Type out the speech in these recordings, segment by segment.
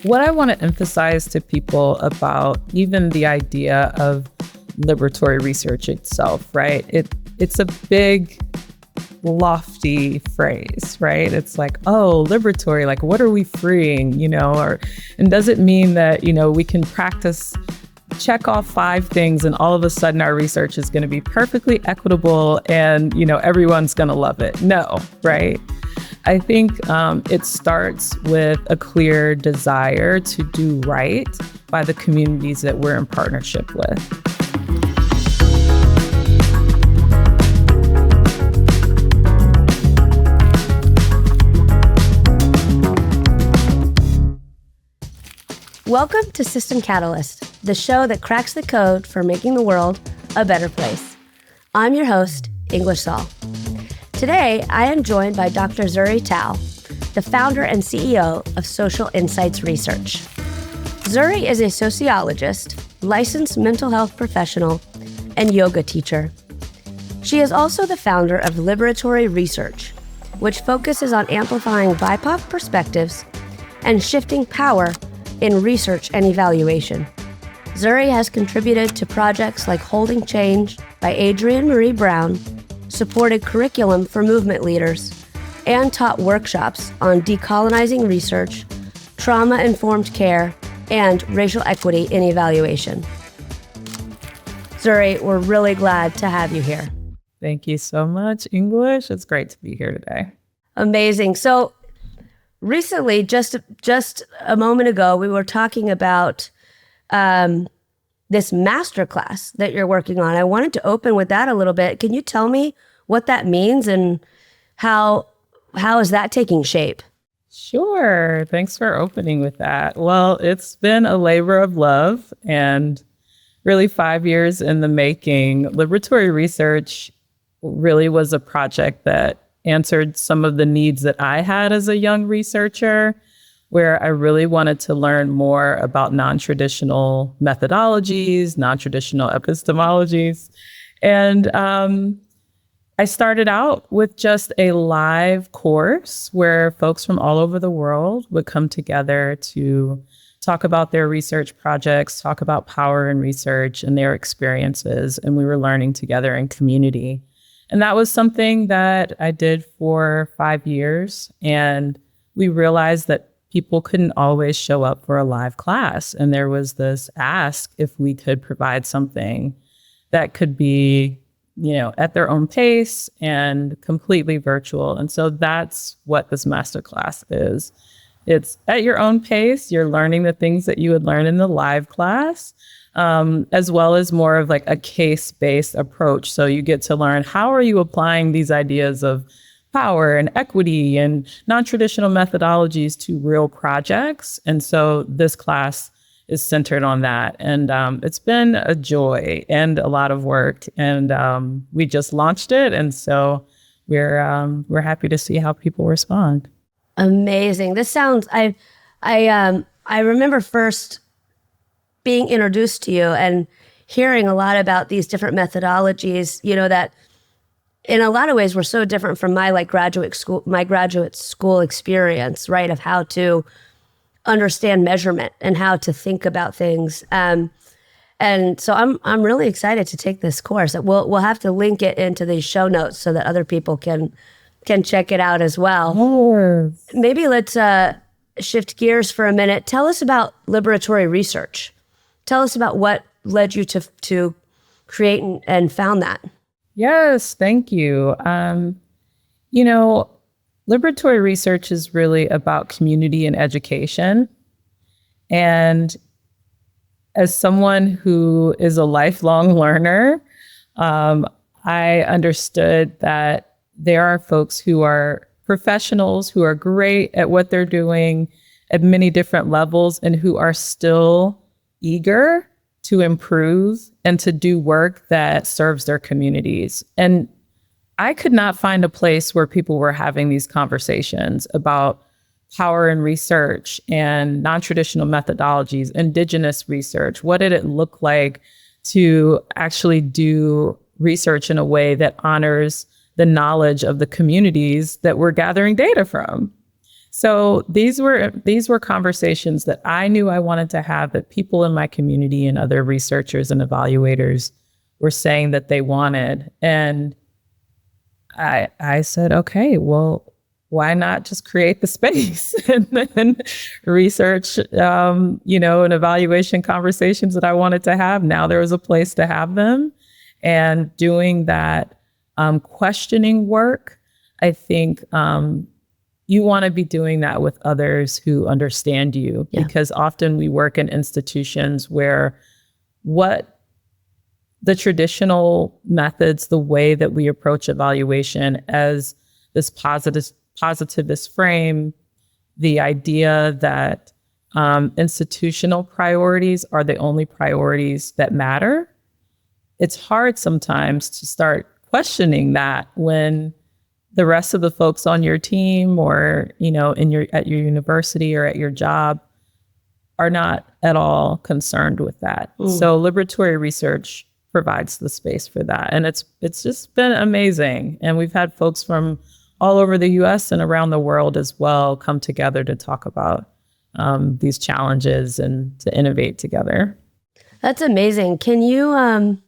What I want to emphasize to people about even the idea of liberatory research itself, right? It's a big, lofty phrase, right? It's like, oh, liberatory, like what are we freeing, and does it mean that, we can check off 5 things and all of a sudden our research is going to be perfectly equitable and, everyone's going to love it? No, right? I think it starts with a clear desire to do right by the communities that we're in partnership with. Welcome to System Catalyst, the show that cracks the code for making the world a better place. I'm your host, English Saul. Today, I am joined by Dr. Zuri, the founder and CEO of Social Insights Research. Zuri is a sociologist, licensed mental health professional, and yoga teacher. She is also the founder of Liberatory Research, which focuses on amplifying BIPOC perspectives and shifting power in research and evaluation. Zuri has contributed to projects like Holding Change by Adrienne Maree Brown, supported curriculum for movement leaders, and taught workshops on decolonizing research, trauma-informed care, and racial equity in evaluation. Zuri, we're really glad to have you here. Thank you so much, English. It's great to be here today. Amazing. So recently, just a moment ago, we were talking about this masterclass that you're working on. I wanted to open with that a little bit. Can you tell me what that means and how is that taking shape? Sure. Thanks for opening with that. Well, it's been a labor of love and really 5 years in the making. Liberatory Research really was a project that answered some of the needs that I had as a young researcher, where I really wanted to learn more about non-traditional methodologies, non-traditional epistemologies. And I started out with just a live course where folks from all over the world would come together to talk about their research projects, talk about power in research and their experiences. And we were learning together in community. And that was something that I did for 5 years. And we realized that people couldn't always show up for a live class. And there was this ask if we could provide something that could be, at their own pace and completely virtual. And so that's what this masterclass is. It's at your own pace. You're learning the things that you would learn in the live class, as well as more of like a case-based approach. So you get to learn, how are you applying these ideas of power and equity and non-traditional methodologies to real projects? And so this class is centered on that. And it's been a joy and a lot of work. And we just launched it. And so we're happy to see how people respond. Amazing. This sounds, I remember first being introduced to you and hearing a lot about these different methodologies, that in a lot of ways were so different from my graduate school experience, right? Of how to understand measurement and how to think about things. And so I'm really excited to take this course. We'll have to link it into the show notes so that other people can check it out as well. Yes. Maybe let's shift gears for a minute. Tell us about liberatory research. Tell us about what led you to create and found that. Yes, thank you. Liberatory research is really about community and education. And as someone who is a lifelong learner, I understood that there are folks who are professionals who are great at what they're doing at many different levels and who are still eager to improve and to do work that serves their communities. And I could not find a place where people were having these conversations about power in research and non-traditional methodologies, indigenous research. What did it look like to actually do research in a way that honors the knowledge of the communities that we're gathering data from? So these were conversations that I knew I wanted to have, that people in my community and other researchers and evaluators were saying that they wanted. And I said, okay, well, why not just create the space and then research, and evaluation conversations that I wanted to have. Now there was a place to have them, and doing that questioning work. I think you want to be doing that with others who understand you, because often we work in institutions where what the traditional methods, the way that we approach evaluation as this positivist frame, the idea that institutional priorities are the only priorities that matter. It's hard sometimes to start questioning that when the rest of the folks on your team or, at your university or at your job are not at all concerned with that. So liberatory research provides the space for that. And it's just been amazing. And we've had folks from all over the US and around the world as well come together to talk about these challenges and to innovate together. That's amazing. Can you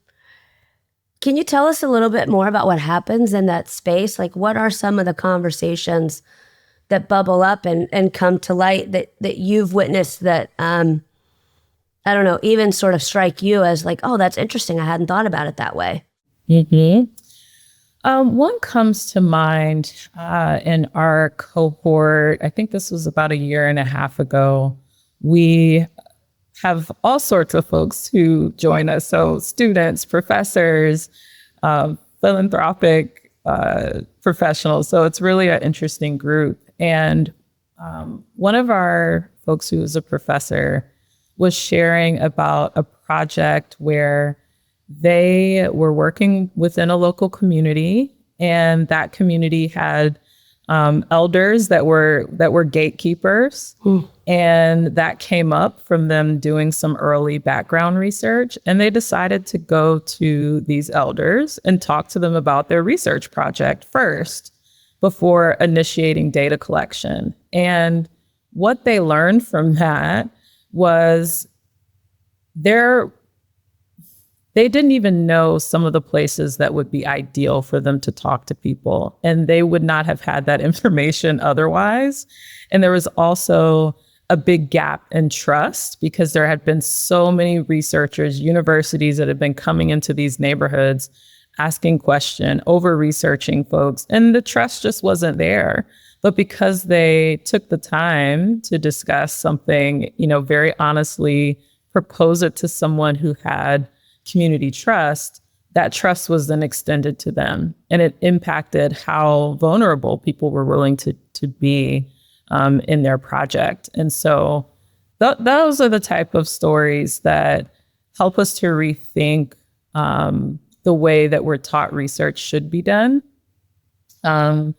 tell us a little bit more about what happens in that space? Like, what are some of the conversations that bubble up and come to light that you've witnessed that, I don't know, even sort of strike you as like, oh, that's interesting. I hadn't thought about it that way. Mm-hmm. One comes to mind in our cohort. I think this was about a year and a half ago. We have all sorts of folks who join us. So students, professors, philanthropic professionals. So it's really an interesting group. And one of our folks who was a professor was sharing about a project where they were working within a local community, and that community had elders that were gatekeepers. And that came up from them doing some early background research. And they decided to go to these elders and talk to them about their research project first before initiating data collection. And what they learned from that was they didn't even know some of the places that would be ideal for them to talk to people. And they would not have had that information otherwise. And there was also a big gap in trust, because there had been so many researchers, universities that had been coming into these neighborhoods, asking questions, over-researching folks, and the trust just wasn't there. But because they took the time to discuss something, very honestly, propose it to someone who had community trust, that trust was then extended to them. And it impacted how vulnerable people were willing to be in their project. And so those are the type of stories that help us to rethink the way that we're taught research should be done. And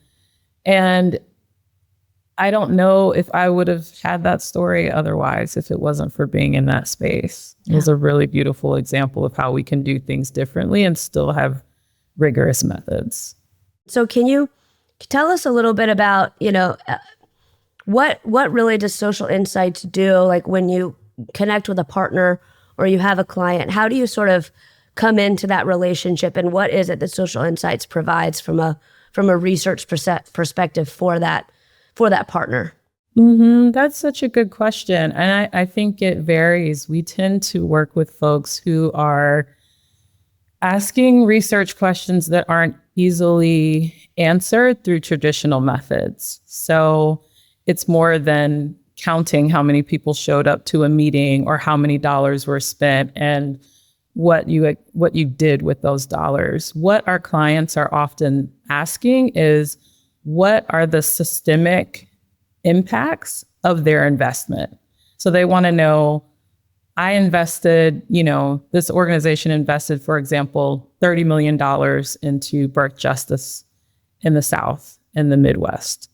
I don't know if I would have had that story otherwise if it wasn't for being in that space. It was a really beautiful example of how we can do things differently and still have rigorous methods. So can you tell us a little bit about, what really does social insights do? Like when you connect with a partner or you have a client, how do you sort of come into that relationship, and what is it that social insights provides from a research perspective for that partner? Mm-hmm. That's such a good question. And I think it varies. We tend to work with folks who are asking research questions that aren't easily answered through traditional methods. So it's more than counting how many people showed up to a meeting or how many dollars were spent and what you did with those dollars. What our clients are often asking is, what are the systemic impacts of their investment? So they want to know, I invested, this organization invested, for example, $30 million into birth justice in the South and the Midwest.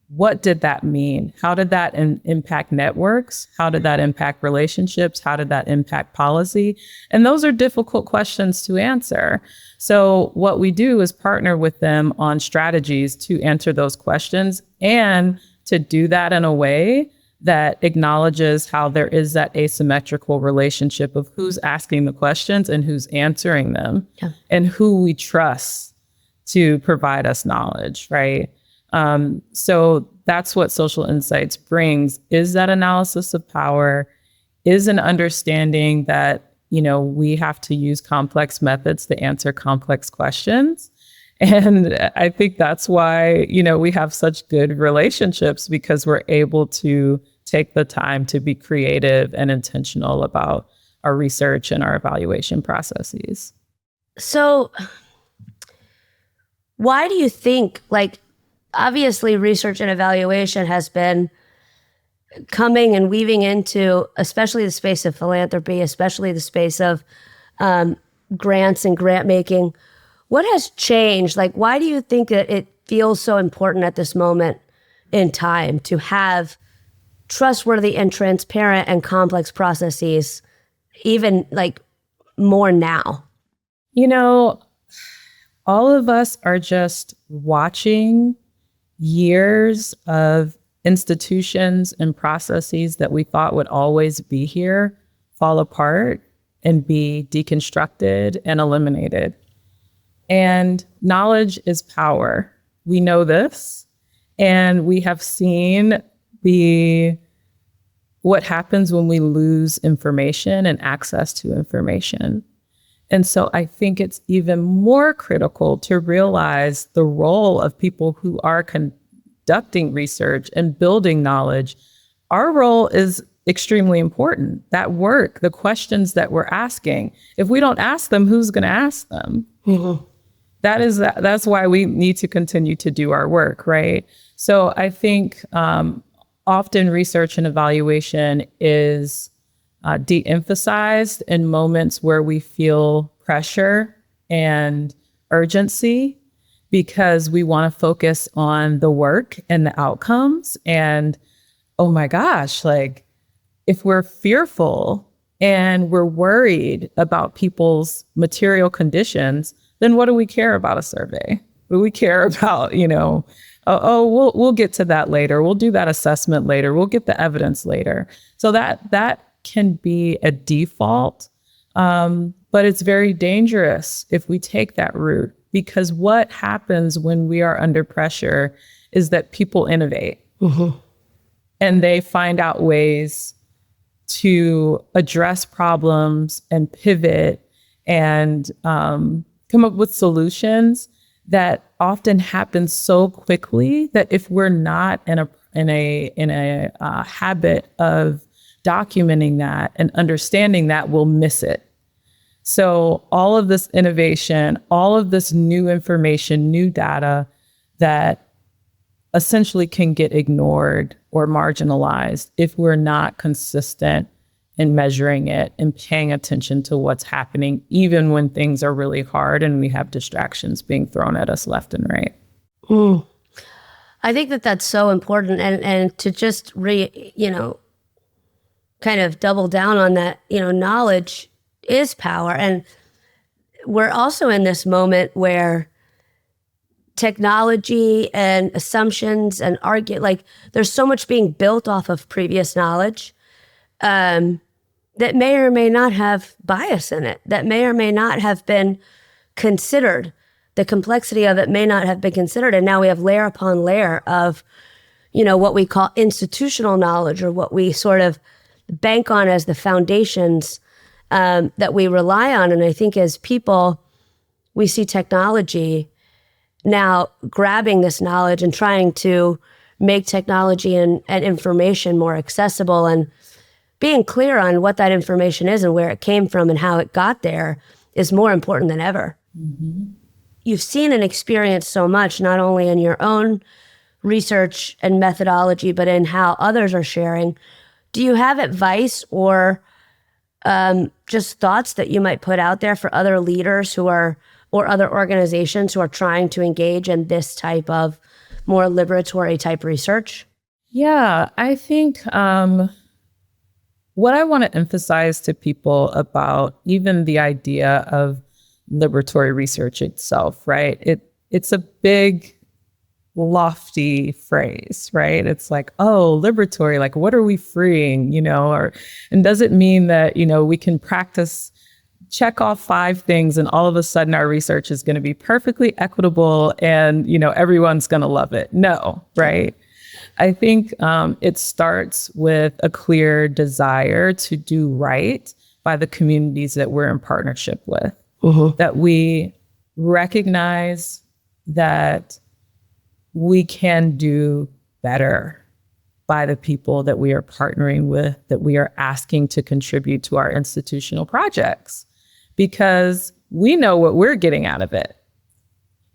What did that mean? How did that impact networks? How did that impact relationships? How did that impact policy? And those are difficult questions to answer. So what we do is partner with them on strategies to answer those questions and to do that in a way that acknowledges how there is that asymmetrical relationship of who's asking the questions and who's answering them, and who we trust to provide us knowledge, right? So that's what social insights brings, is that analysis of power, is an understanding that, we have to use complex methods to answer complex questions. And I think that's why, we have such good relationships, because we're able to take the time to be creative and intentional about our research and our evaluation processes. So why do you think, obviously research and evaluation has been coming and weaving into, especially the space of philanthropy, especially the space of grants and grant making. What has changed? Why do you think that it feels so important at this moment in time to have trustworthy and transparent and complex processes, even more now? All of us are just watching years of institutions and processes that we thought would always be here fall apart and be deconstructed and eliminated. And knowledge is power. We know this, and we have seen what happens when we lose information and access to information. And so I think it's even more critical to realize the role of people who are conducting research and building knowledge. Our role is extremely important. That work, the questions that we're asking, if we don't ask them, who's going to ask them? Mm-hmm. That's why we need to continue to do our work, right? So I think often research and evaluation is de-emphasized in moments where we feel pressure and urgency, because we want to focus on the work and the outcomes. And oh my gosh, if we're fearful and we're worried about people's material conditions, then what do we care about a survey? What do we care about, we'll get to that later. We'll do that assessment later. We'll get the evidence later. So that can be a default, but it's very dangerous if we take that route, because what happens when we are under pressure is that people innovate, and they find out ways to address problems and pivot and come up with solutions that often happen so quickly that if we're not in a habit of documenting that and understanding that, we'll miss it. So all of this innovation, all of this new information, new data that essentially can get ignored or marginalized if we're not consistent in measuring it and paying attention to what's happening, even when things are really hard and we have distractions being thrown at us left and right. I think that that's so important. And to just kind of double down on that, knowledge is power. And we're also in this moment where technology and assumptions and there's so much being built off of previous knowledge that may or may not have bias in it, that may or may not have been considered. The complexity of it may not have been considered. And now we have layer upon layer of, what we call institutional knowledge, or what we sort of bank on as the foundations that we rely on. And I think as people, we see technology now grabbing this knowledge and trying to make technology and information more accessible, and being clear on what that information is and where it came from and how it got there is more important than ever. Mm-hmm. You've seen and experienced so much, not only in your own research and methodology, but in how others are sharing. Do you have advice or just thoughts that you might put out there for other leaders or other organizations who are trying to engage in this type of more liberatory type research? Yeah, I think what I want to emphasize to people about even the idea of liberatory research itself, right? It's a big lofty phrase, right? It's like, oh, liberatory, like what are we freeing, and does it mean that, we can check off 5 things and all of a sudden our research is going to be perfectly equitable and, everyone's going to love it? No, right? I think it starts with a clear desire to do right by the communities that we're in partnership with, that we recognize that we can do better by the people that we are partnering with, that we are asking to contribute to our institutional projects, because we know what we're getting out of it.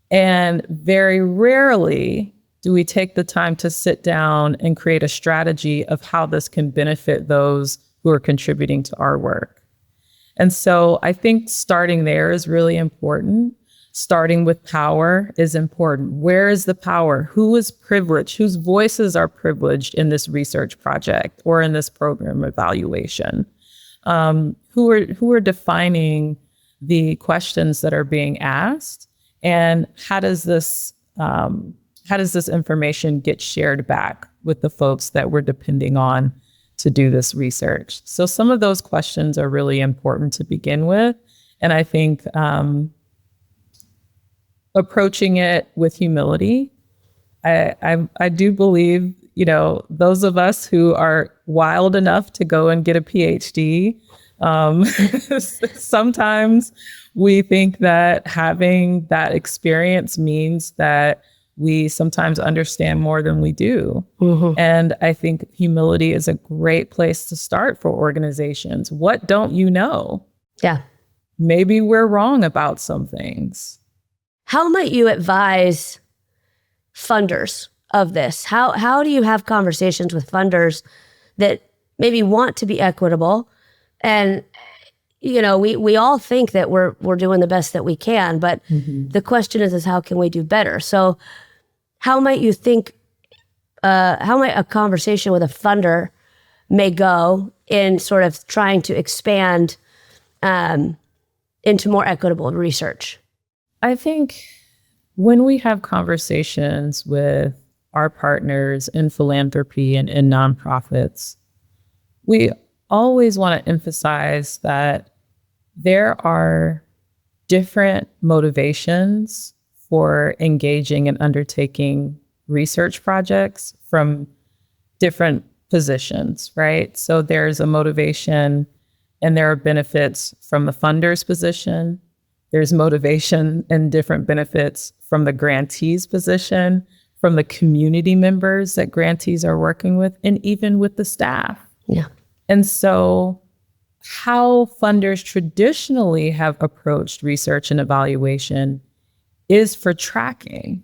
And very rarely do we take the time to sit down and create a strategy of how this can benefit those who are contributing to our work. And so I think starting there is really important. Starting with power is important. Where is the power? Who is privileged? Whose voices are privileged in this research project or in this program evaluation? Who are defining the questions that are being asked? And how does this information get shared back with the folks that we're depending on to do this research? So some of those questions are really important to begin with. And I think approaching it with humility. I do believe, those of us who are wild enough to go and get a PhD, sometimes we think that having that experience means that we sometimes understand more than we do. And I think humility is a great place to start for organizations. What don't you know? Yeah. Maybe we're wrong about some things. How might you advise funders of this? How do you have conversations with funders that maybe want to be equitable? And, we all think that we're doing the best that we can, but the question is how can we do better? So how might you think, how might a conversation with a funder may go in sort of trying to expand into more equitable research? I think when we have conversations with our partners in philanthropy and in nonprofits, we always want to emphasize that there are different motivations for engaging and undertaking research projects from different positions, right? So there's a motivation and there are benefits from the funder's position. There's motivation and different benefits from the grantee's position, from the community members that grantees are working with, and even with the staff. Yeah. And so how funders traditionally have approached research and evaluation is for tracking.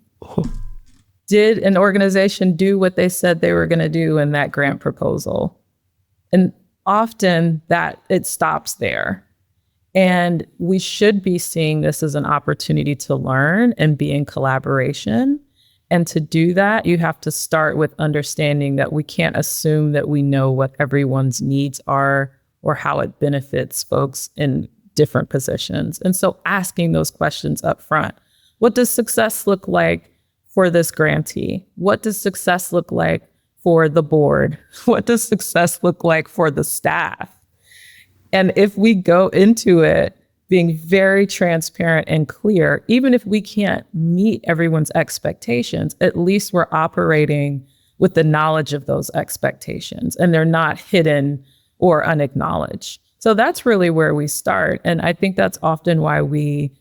Did an organization do what they said they were going to do in that grant proposal? And often that it stops there. And we should be seeing this as an opportunity to learn and be in collaboration. And to do that, you have to start with understanding that we can't assume that we know what everyone's needs are or how it benefits folks in different positions. And so asking those questions up front. What does success look like for this grantee? What does success look like for the board? What does success look like for the staff? And if we go into it being very transparent and clear, even if we can't meet everyone's expectations, at least we're operating with the knowledge of those expectations and they're not hidden or unacknowledged. So that's really where we start. And I think that's often why we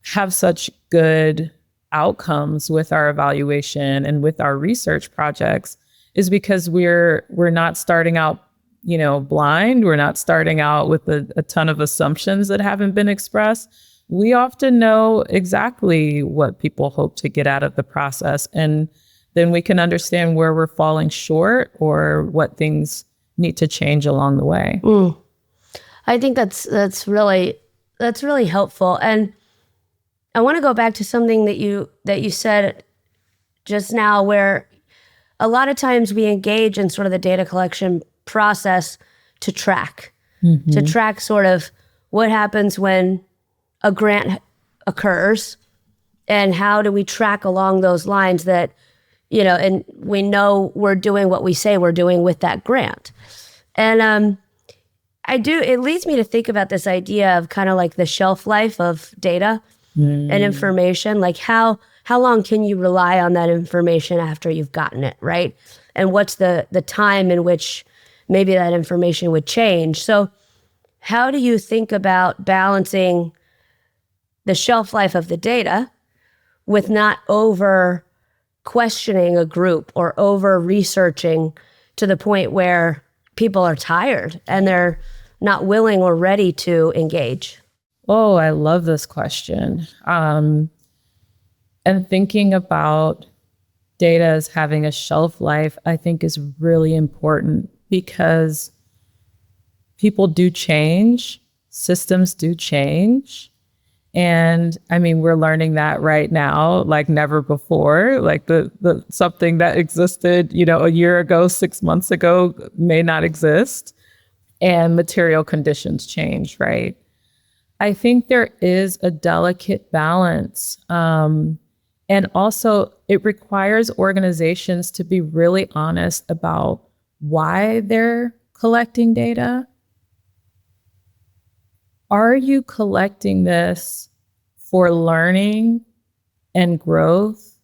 have such good outcomes with our evaluation and with our research projects, is because we're not starting out blind. We're not starting out with a ton of assumptions that haven't been expressed. We often know exactly what people hope to get out of the process. And then we can understand where we're falling short or what things need to change along the way. I think that's really helpful. And I want to go back to something that you said just now, where a lot of times we engage in sort of the data collection process to track sort of what happens when a grant occurs And how do we track along those lines that, and we know we're doing what we say we're doing with that grant. And it leads me to think about this idea of kind of like the shelf life of data and information. Like how long can you rely on that information after you've gotten it, right? And what's the time in which maybe that information would change? So how do you think about balancing the shelf life of the data with not over questioning a group or over researching to the point where people are tired and they're not willing or ready to engage? Oh, I love this question. And thinking about data as having a shelf life, I think is really important because people do change, systems do change. And I mean, we're learning that right now, like never before. Like the something that existed, a year ago, 6 months ago may not exist. And material conditions change, right? I think there is a delicate balance. And also, it requires organizations to be really honest about why they're collecting data. Are you collecting this for learning and growth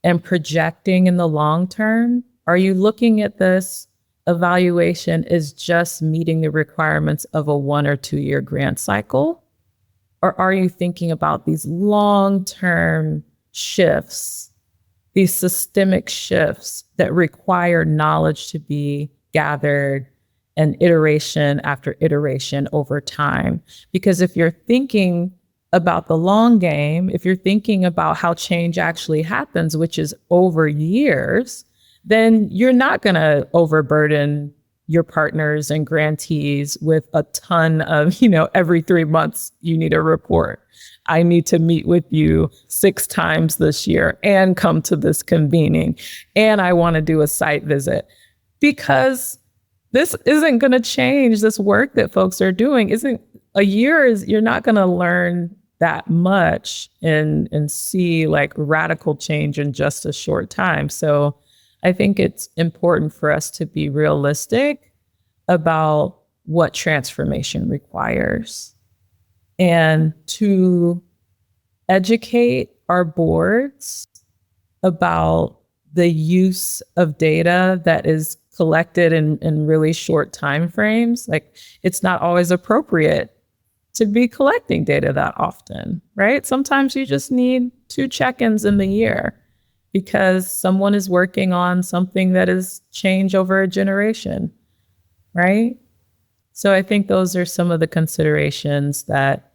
and projecting in the long term? Are you looking at this evaluation as just meeting the requirements of a 1 or 2 year grant cycle? Or are you thinking about these long-term shifts, these systemic shifts that require knowledge to be gathered and iteration after iteration over time? Because if you're thinking about the long game, if you're thinking about how change actually happens, which is over years, then you're not going to overburden your partners and grantees with a ton of, every 3 months you need a report. I need to meet with you 6 times this year and come to this convening. And I want to do a site visit, because this isn't going to change. This work that folks are doing isn't a year. You're not going to learn that much and see like radical change in just a short time. So I think it's important for us to be realistic about what transformation requires and to educate our boards about the use of data that is collected in really short time frames. Like, it's not always appropriate to be collecting data that often, right? Sometimes you just need 2 check-ins in the year because someone is working on something that is change over a generation, right? So I think those are some of the considerations that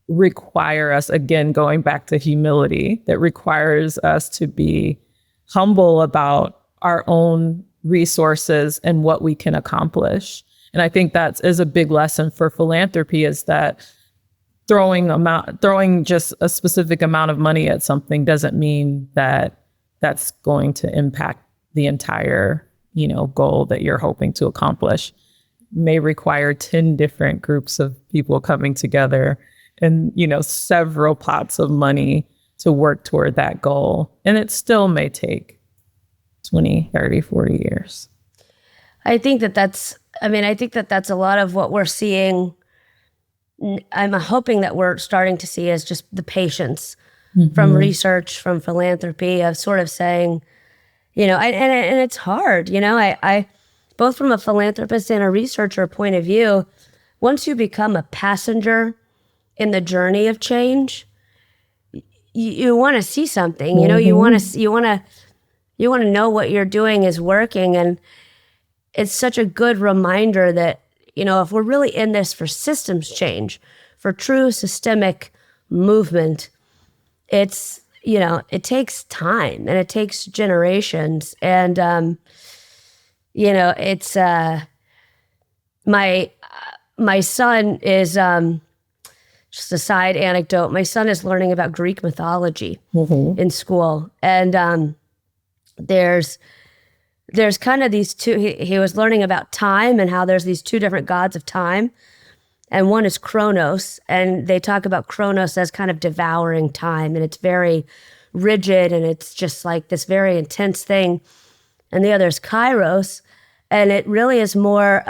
require us, again, going back to humility, that requires us to be humble about our own resources and what we can accomplish. And I think that is a big lesson for philanthropy, is that throwing just a specific amount of money at something doesn't mean that that's going to impact the entire, goal that you're hoping to accomplish. May require 10 different groups of people coming together and, several pots of money to work toward that goal. And it still may take 20, 30, 40 years. I think that's a lot of what we're seeing. I'm hoping that we're starting to see is just the patience from research, from philanthropy, of sort of saying, and it's hard, I both from a philanthropist and a researcher point of view, once you become a passenger in the journey of change, you want to see something, you want to know what you're doing is working. And it's such a good reminder that, if we're really in this for systems change, for true systemic movement, it's, it takes time and it takes generations. And, it's, my son is, just a side anecdote. My son is learning about Greek mythology in school. And, there's kind of these two, he was learning about time and how there's these 2 different gods of time. and one is Chronos. And they talk about Chronos as kind of devouring time, and it's very rigid, and it's just like this very intense thing. And the other is Kairos, and it really is more,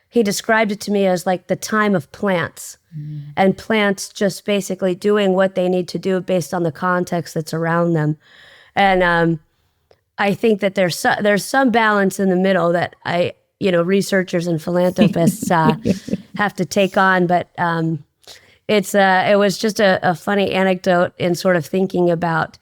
he described it to me as like the time of plants, and plants just basically doing what they need to do based on the context that's around them. And I think that there's some balance in the middle that researchers and philanthropists have to take on. But it was just a funny anecdote in sort of thinking about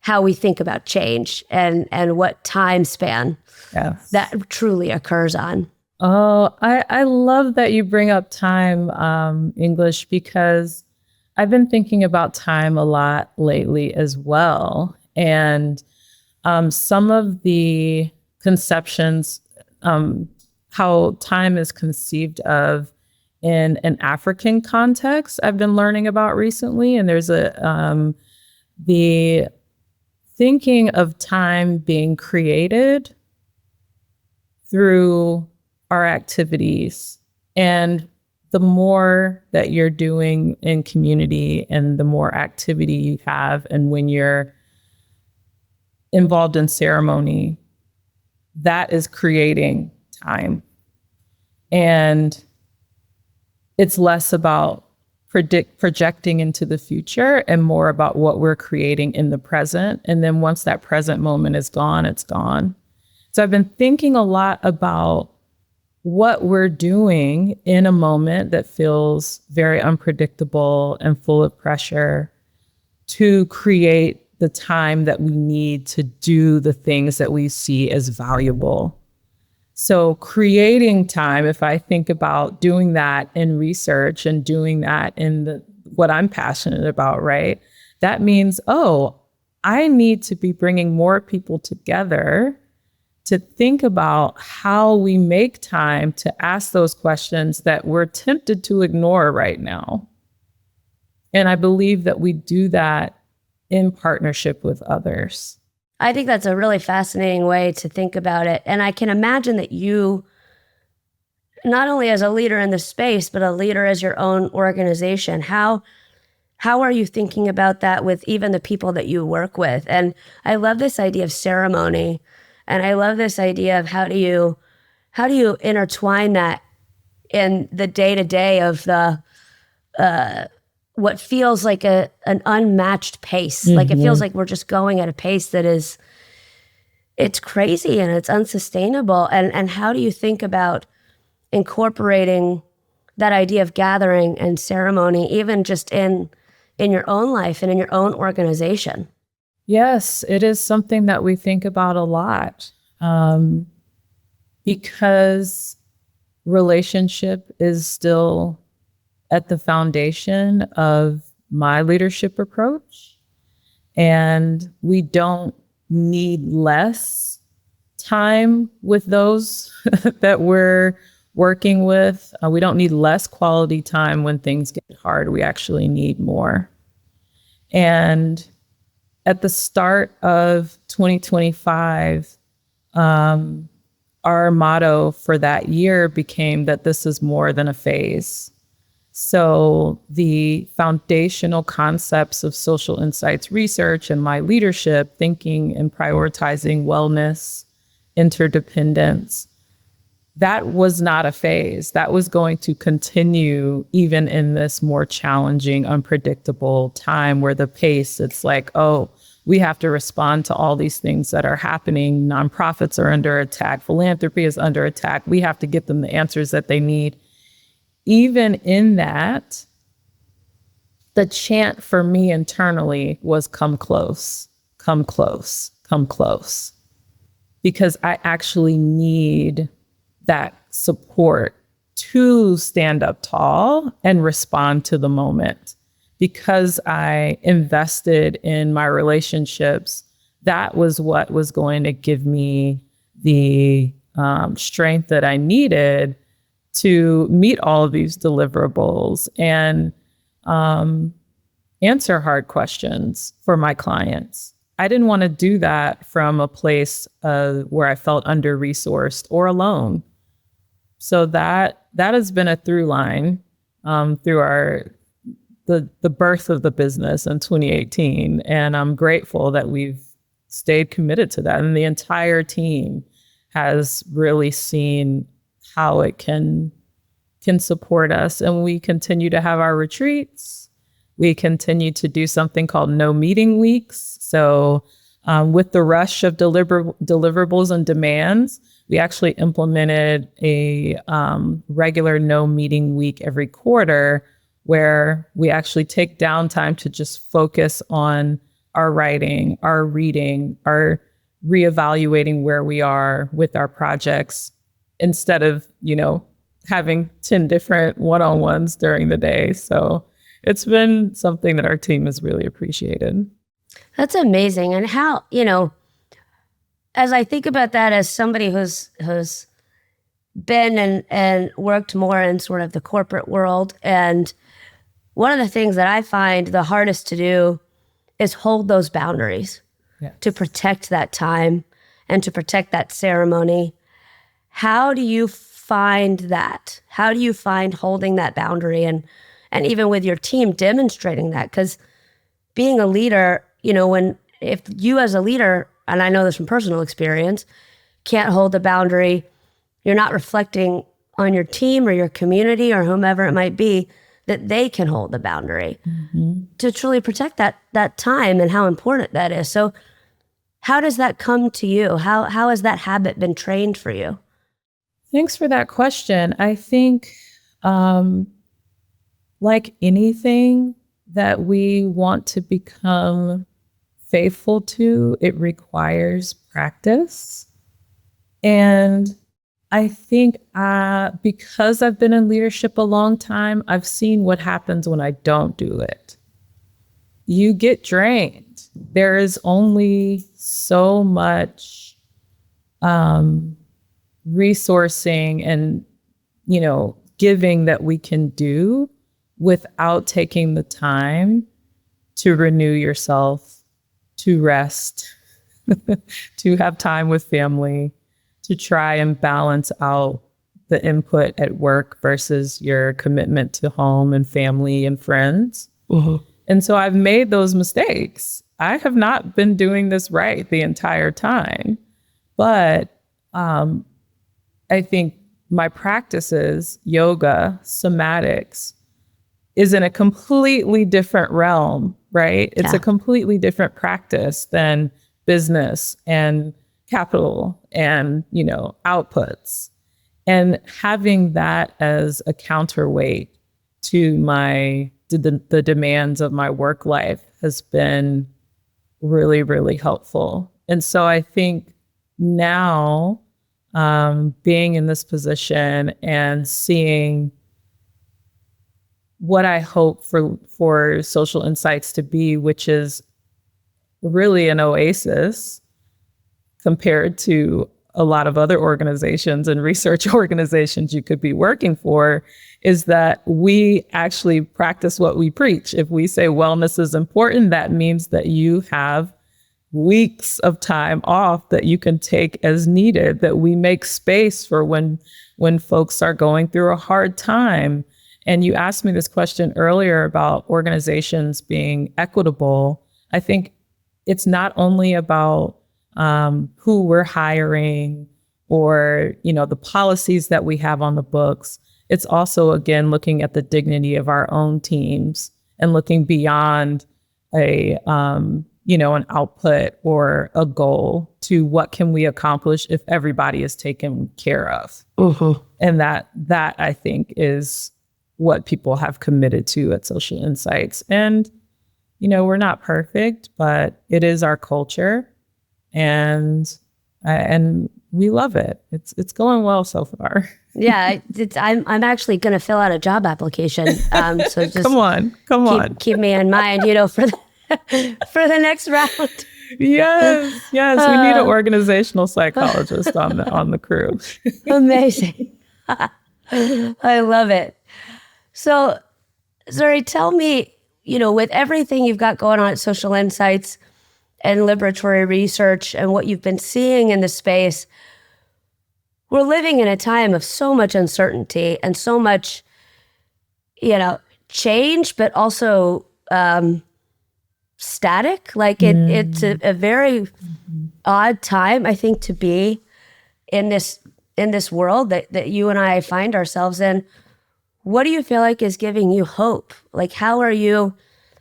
how we think about change and what time span that truly occurs on. Oh, I love that you bring up time, English, because I've been thinking about time a lot lately as well. And some of the conceptions, how time is conceived of in an African context, I've been learning about recently. And there's the thinking of time being created through our activities. And the more that you're doing in community and the more activity you have, and when you're involved in ceremony, that is creating time. And it's less about projecting into the future and more about what we're creating in the present. And then once that present moment is gone, it's gone. So I've been thinking a lot about what we're doing in a moment that feels very unpredictable and full of pressure to create the time that we need to do the things that we see as valuable. So creating time, if I think about doing that in research and doing that in what I'm passionate about, right? That means, I need to be bringing more people together to think about how we make time to ask those questions that we're tempted to ignore right now. And I believe that we do that in partnership with others. I think that's a really fascinating way to think about it. And I can imagine that you, not only as a leader in the space, but a leader as your own organization, how are you thinking about that with even the people that you work with? And I love this idea of ceremony. And I love this idea of how do you intertwine that in the day-to-day of the what feels like an unmatched pace. Mm-hmm. Like it feels like we're just going at a pace that it's crazy and it's unsustainable. And how do you think about incorporating that idea of gathering and ceremony, even just in your own life and in your own organization? Yes, it is something that we think about a lot, because relationship is still at the foundation of my leadership approach. And we don't need less time with those that we're working with. We don't need less quality time when things get hard. We actually need more. And at the start of 2025, our motto for that year became that this is more than a phase. So the foundational concepts of social insights research and my leadership, thinking and prioritizing wellness, interdependence, that was not a phase. That was going to continue even in this more challenging, unpredictable time where the pace, it's like, we have to respond to all these things that are happening. Nonprofits are under attack. Philanthropy is under attack. We have to get them the answers that they need. Even in that, the chant for me internally was come close, come close, come close. Because I actually need that support to stand up tall and respond to the moment. Because I invested in my relationships, that was what was going to give me the strength that I needed to meet all of these deliverables and answer hard questions for my clients. I didn't want to do that from a place where I felt under-resourced or alone. So that has been a through line through the birth of the business in 2018. And I'm grateful that we've stayed committed to that. And the entire team has really seen how it can support us. And we continue to have our retreats. We continue to do something called no meeting weeks. So with the rush of deliverables and demands, we actually implemented a regular no meeting week every quarter, where we actually take downtime to just focus on our writing, our reading, our reevaluating where we are with our projects, instead of, having 10 different one-on-ones during the day. So it's been something that our team has really appreciated. That's amazing. And how, as I think about that, as somebody who's been and worked more in sort of the corporate world, and one of the things that I find the hardest to do is hold those boundaries. Yes. To protect that time and to protect that ceremony. How do you find that? How do you find holding that boundary and even with your team demonstrating that? Because being a leader, if you as a leader, and I know this from personal experience, can't hold the boundary, you're not reflecting on your team or your community or whomever it might be, that they can hold the boundary to truly protect that time and how important that is. So how does that come to you? How has that habit been trained for you? Thanks for that question. I think like anything that we want to become faithful to, it requires practice. And I think because I've been in leadership a long time, I've seen what happens when I don't do it. You get drained. There is only so much resourcing and, giving that we can do without taking the time to renew yourself, to rest, to have time with family, to try and balance out the input at work versus your commitment to home and family and friends. Mm-hmm. And so I've made those mistakes. I have not been doing this right the entire time. But I think my practices, yoga, somatics, is in a completely different realm, right? It's a completely different practice than business and capital and, outputs. And having that as a counterweight to the demands of my work life has been really, really helpful. And so I think now, being in this position and seeing what I hope for Social Insights to be, which is really an oasis compared to a lot of other organizations and research organizations you could be working for, is that we actually practice what we preach. If we say wellness is important, that means that you have weeks of time off that you can take as needed, that we make space for when folks are going through a hard time. And you asked me this question earlier about organizations being equitable. I think it's not only about who we're hiring or, the policies that we have on the books. It's also, again, looking at the dignity of our own teams and looking beyond an output or a goal to what can we accomplish if everybody is taken care of. Mm-hmm. And that I think is what people have committed to at Social Insights. And, we're not perfect, but it is our culture, and we love it. It's going well so far. Yeah, I'm actually going to fill out a job application. So just come on, keep me in mind, for the next round. Yes, we need an organizational psychologist on the crew. Amazing. I love it. So, Zuri, tell me, with everything you've got going on at Social Insights and liberatory research and what you've been seeing in the space, we're living in a time of so much uncertainty and so much, change, but also static. Like it's a very odd time, I think, to be in this world that you and I find ourselves in. What do you feel like is giving you hope? Like, how are you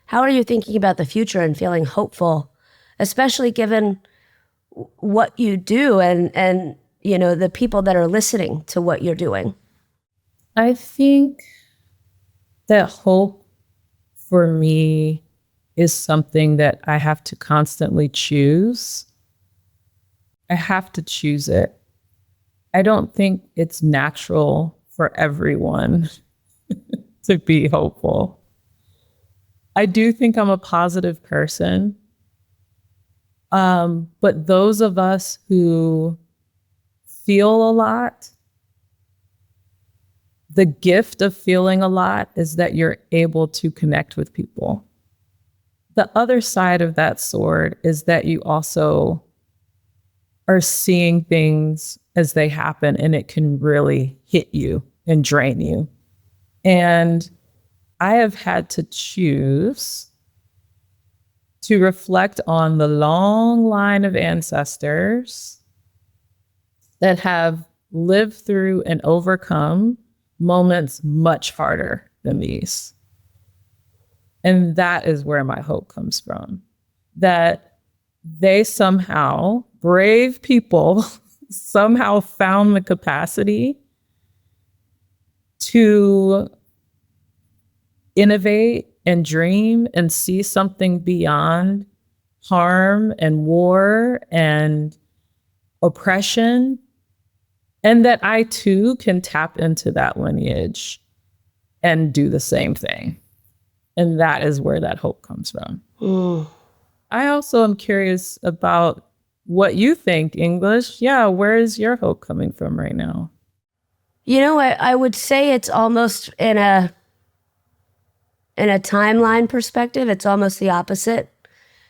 thinking about the future and feeling hopeful, especially given what you do and the people that are listening to what you're doing? I think that hope for me is something that I have to constantly choose. I have to choose it. I don't think it's natural for everyone to be hopeful. I do think I'm a positive person. But those of us who feel a lot, the gift of feeling a lot is that you're able to connect with people. The other side of that sword is that you also are seeing things as they happen, and it can really hit you and drain you. And I have had to choose to reflect on the long line of ancestors that have lived through and overcome moments much harder than these. And that is where my hope comes from. That they somehow, brave people, somehow found the capacity to innovate and dream and see something beyond harm and war and oppression. And that I too can tap into that lineage and do the same thing. And that is where that hope comes from. I also am curious about what you think, English. Yeah, where is your hope coming from right now? I would say it's almost in a timeline perspective, it's almost the opposite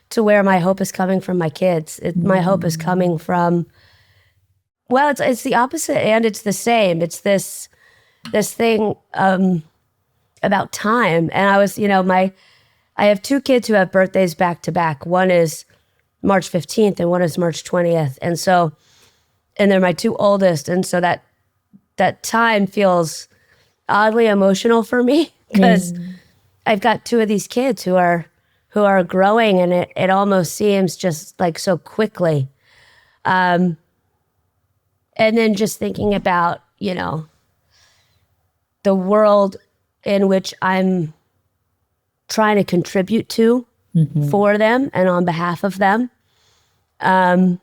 to where my hope is coming from my kids. My hope is coming from, well, it's the opposite and it's the same. It's this thing about time. And I was, I have two kids who have birthdays back to back. One is March 15th and one is March 20th. And they're my two oldest. And so that time feels oddly emotional for me because I've got two of these kids who are growing, and it almost seems just like so quickly. And then just thinking about, the world in which I'm trying to contribute to for them and on behalf of them. They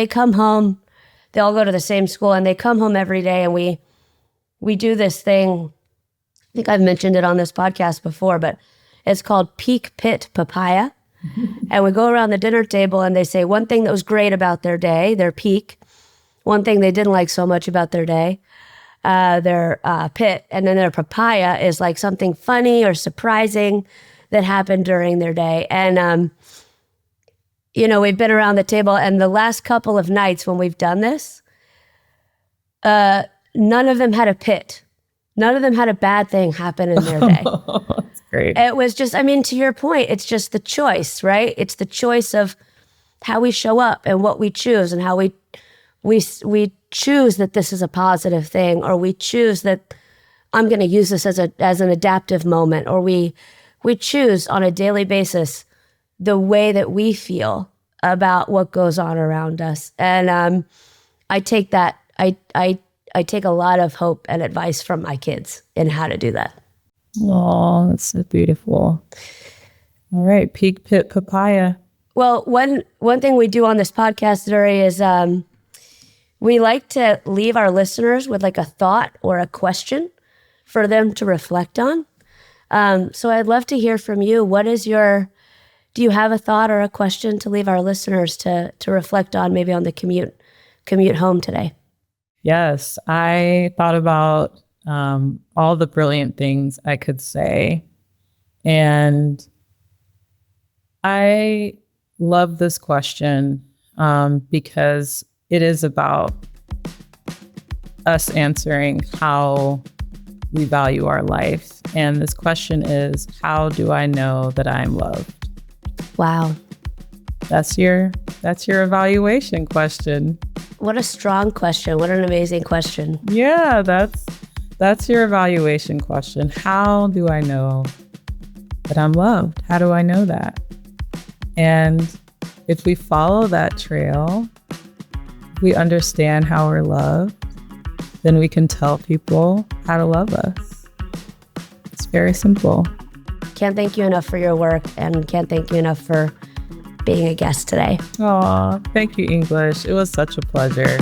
come home, they all go to the same school and they come home every day, and we do this thing. I think I've mentioned it on this podcast before, but it's called Peak Pit Papaya. And we go around the dinner table and they say one thing that was great about their day, their peak, one thing they didn't like so much about their day, their pit, and then their papaya is like something funny or surprising that happened during their day. And, we've been around the table, and the last couple of nights when we've done this, none of them had a pit. None of them had a bad thing happen in their day. That's great. It was just, to your point, it's just the choice, right? It's the choice of how we show up and what we choose, and how we choose that this is a positive thing, or we choose that I'm going to use this as an adaptive moment, or we choose on a daily basis the way that we feel about what goes on around us. And I take that, I take a lot of hope and advice from my kids in how to do that. Oh, that's so beautiful. All right, Peak Pit Papaya. Well, one thing we do on this podcast, Zuri, is we like to leave our listeners with like a thought or a question for them to reflect on. So I'd love to hear from you. Do you have a thought or a question to leave our listeners to reflect on, maybe on the commute home today? Yes, I thought about all the brilliant things I could say. And I love this question. because it is about us answering how we value our life. And this question is, how do I know that I'm loved? Wow. That's your evaluation question. What a strong question. What an amazing question. Yeah, that's your evaluation question. How do I know that I'm loved? How do I know that? And if we follow that trail, we understand how we're loved, then we can tell people how to love us. It's very simple. Can't thank you enough for your work, and can't thank you enough for being a guest today. Aw, thank you, English. It was such a pleasure.